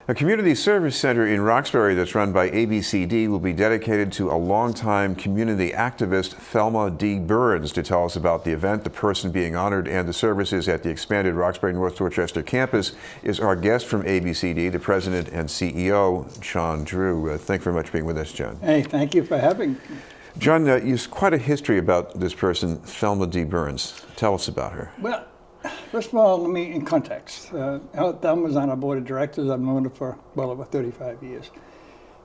A community service center in Roxbury that's run by ABCD will be dedicated to a longtime community activist, Thelma Burns. To tell us about the event, the person being honored, and the services at the expanded Roxbury North Dorchester campus is our guest from ABCD, the president and CEO, John Drew. Thank you very much for being with us, John. Hey, thank you for having me. John, you've quite a history about this person, Thelma Burns. Tell us about her. Well, first of all, let me in context. Thelma's on our board of directors. I've known her for well over 35 years.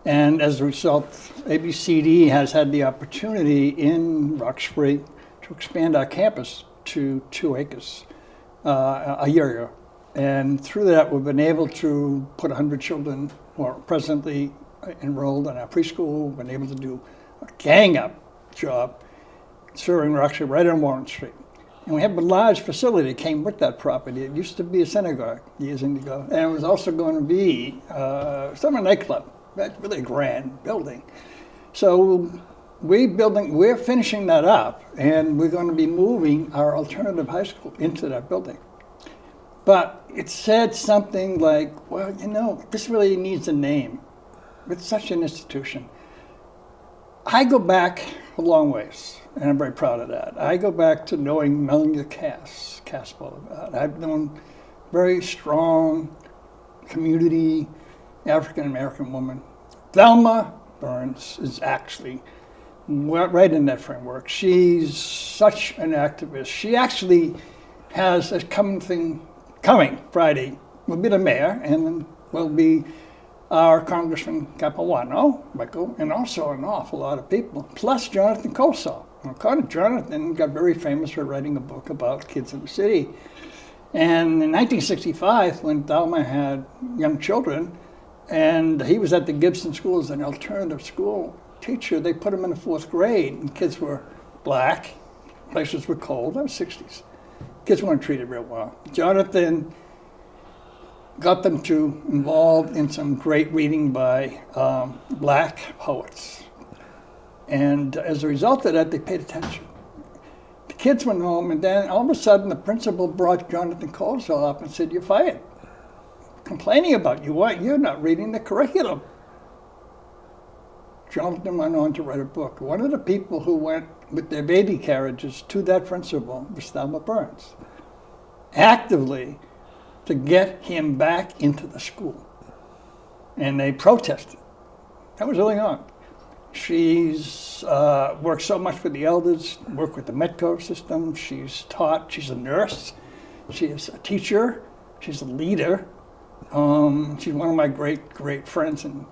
And as a result, ABCD has had the opportunity in Roxbury to expand our campus to 2 acres a year ago. And through that, we've been able to put 100 children who are presently enrolled in our preschool. We've been able to do a gang-up job serving Roxbury right on Warren Street. And we have a large facility that came with that property. It used to be a synagogue years ago, and it was also going to be summer nightclub. That's really a grand building. So we're finishing that up, and we're going to be moving our alternative high school into that building. But it said something like, well, you know, this really needs a name. It's such an institution. I go back a long ways, and I'm very proud of that. I go back to knowing Melanie Cass Boulevard. I've known very strong community African-American woman. Thelma Burns is actually right in that framework. She's such an activist. She actually has a coming Friday. Will be the mayor, and then will be our Congressman Capuano, Michael, and also an awful lot of people, plus Jonathan Colsaw. Jonathan got very famous for writing a book about kids in the city. And in 1965, when Thelma had young children, and he was at the Gibson School as an alternative school teacher, they put him in the 4th grade, and kids were black, places were cold, that was 60s. Kids weren't treated real well. Jonathan got them to involved in some great reading by black poets. And as a result of that, they paid attention. The kids went home, and then all of a sudden, the principal brought Jonathan Colsaw up and said, "You're fired. Complaining about you. Why? You're not reading the curriculum." Jonathan went on to write a book. One of the people who went with their baby carriages to that principal was Thelma Burns, actively to get him back into the school. And they protested. That was early on. She's worked so much with the elders, worked with the Metco system. She's taught, she's a nurse, she is a teacher, she's a leader. She's one of my great friends, and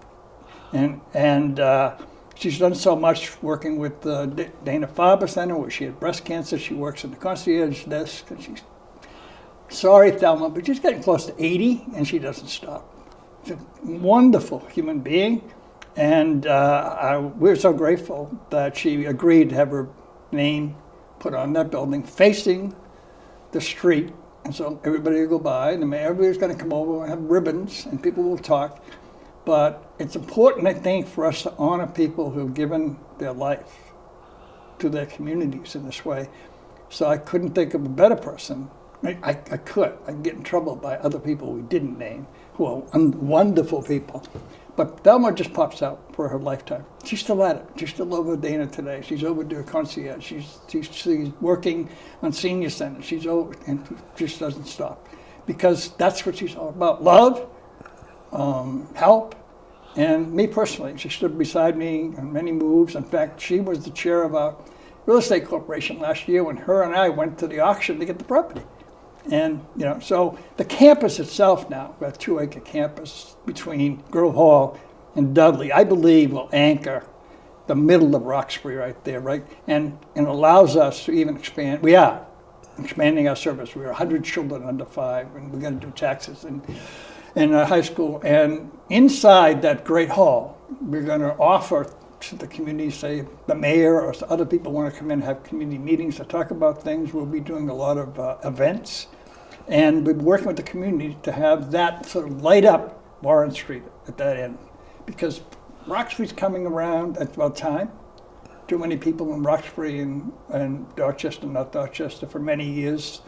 she's done so much working with the Dana-Farber Center, where she had breast cancer. She works in the concierge desk, and she's sorry, Thelma, but she's getting close to 80, and she doesn't stop. She's a wonderful human being, and we're so grateful that she agreed to have her name put on that building facing the street. And so everybody will go by, and everybody's going to come over and have ribbons, and people will talk. But it's important, I think, for us to honor people who have given their life to their communities in this way. So I couldn't think of a better person. I could get in trouble by other people we didn't name, who are wonderful people. But Thelma just pops out for her lifetime. She's still at it. She's still over Dana today. She's over to concierge. She's working on senior centers. She's over, and just doesn't stop. Because that's what she's all about. Love, help, and me personally. She stood beside me on many moves. In fact, she was the chair of our real estate corporation last year when her and I went to the auction to get the property. And, you know, so the campus itself now, a 2-acre campus between Grove Hall and Dudley, I believe will anchor the middle of Roxbury right there, right? And allows us to even expand. We are expanding our service. We're 100 children under 5, and we're going to do taxes in high school. And inside that great hall, we're going to offer to the community, say the mayor or other people want to come in and have community meetings to talk about things. We'll be doing a lot of events. And we're working with the community to have that sort of light up Warren Street at that end. Because Roxbury's coming around at about time. Too many people in Roxbury and Dorchester, North Dorchester for many years.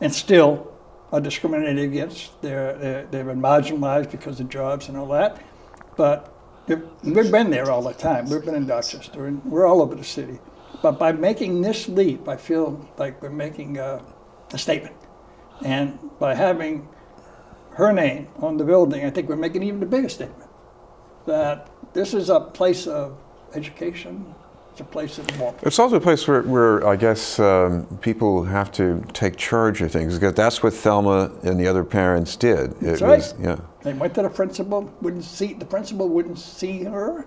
And still are discriminated against. They've been marginalized because of jobs and all that. But we've been there all the time. We've been in Dorchester, and we're all over the city. But by making this leap, I feel like we're making a statement. And by having her name on the building, I think we're making even a bigger statement. That this is a place of education. It's a place of warmth. It's also a place where I guess people have to take charge of things, because that's what Thelma and the other parents did. That's right. They went to the principal, the principal wouldn't see her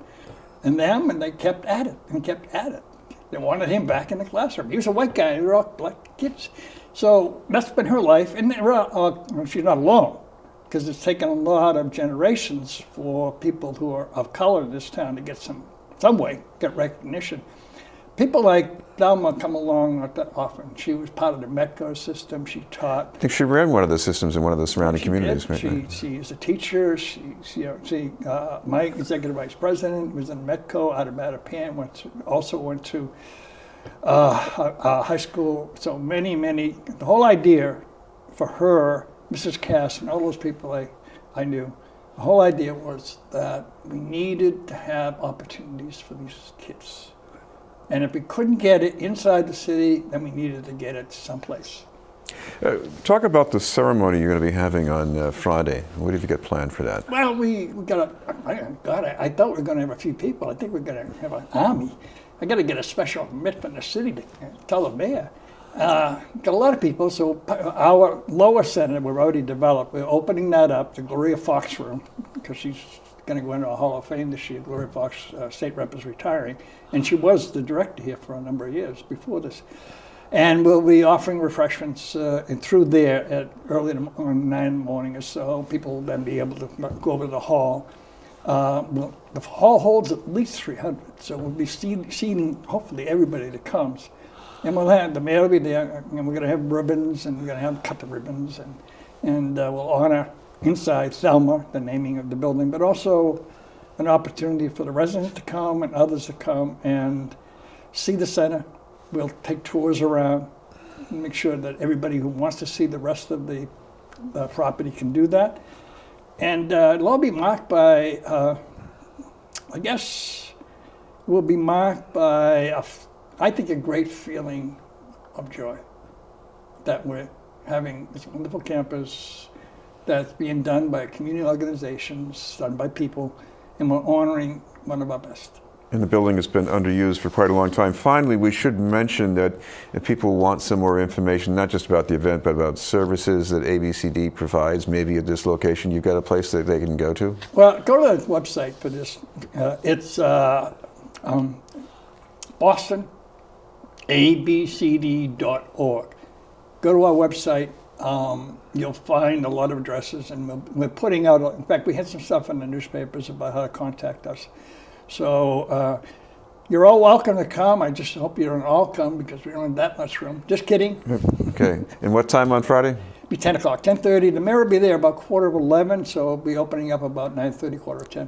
and them, and they kept at it and kept at it. They wanted him back in the classroom. He was a white guy, they were all black kids. So that's been her life, and she's not alone, because it's taken a lot of generations for people who are of color in this town to get some way, get recognition. People like Thelma come along not that often. She was part of the Metco system. She taught. I think she ran one of the systems in one of the surrounding communities. She is a teacher. My executive vice president was in Metco out of Mattapan. Also went to high school. So many. The whole idea for her, Mrs. Cass, and all those people I knew, the whole idea was that we needed to have opportunities for these kids. And if we couldn't get it inside the city, then we needed to get it someplace. Talk about the ceremony you're going to be having on Friday. What have you got planned for that? Well, we got I thought we were going to have a few people. I think we're going to have an army. I got to get a special permit from the city to tell the mayor. Got a lot of people, so our lower center we've already developed. We're opening that up, the Gloria Fox room, because she's going to go into a Hall of Fame this year. Gloria Fox, state rep, is retiring, and she was the director here for a number of years before this. And we'll be offering refreshments and through there at early in the 9 in the morning or so. People will then be able to go over to the hall. The hall holds at least 300, so we'll be seating hopefully everybody that comes. And we'll have the mayor will be there, and we're going to have ribbons, and we're going to have cut the ribbons, and we'll honor inside Thelma, the naming of the building, but also an opportunity for the residents to come and others to come and see the center. We'll take tours around and make sure that everybody who wants to see the rest of the property can do that. And it'll all be marked by, I guess, will be marked by, I think, a great feeling of joy that we're having this wonderful campus that's being done by community organizations, done by people, and we're honoring one of our best. And the building has been underused for quite a long time. Finally, we should mention that if people want some more information, not just about the event, but about services that ABCD provides, maybe at this location, you've got a place that they can go to? Well, go to the website for this. It's Boston, abcd.org. Go to our website. You'll find a lot of addresses, and we're putting out, in fact, we had some stuff in the newspapers about how to contact us. So you're all welcome to come. I just hope you don't all come because we don't have that much room. Just kidding. Okay. And what time on Friday? Be 10 o'clock, 10:30. The mayor will be there about 11:15, so we'll be opening up about 9:30, 10:15.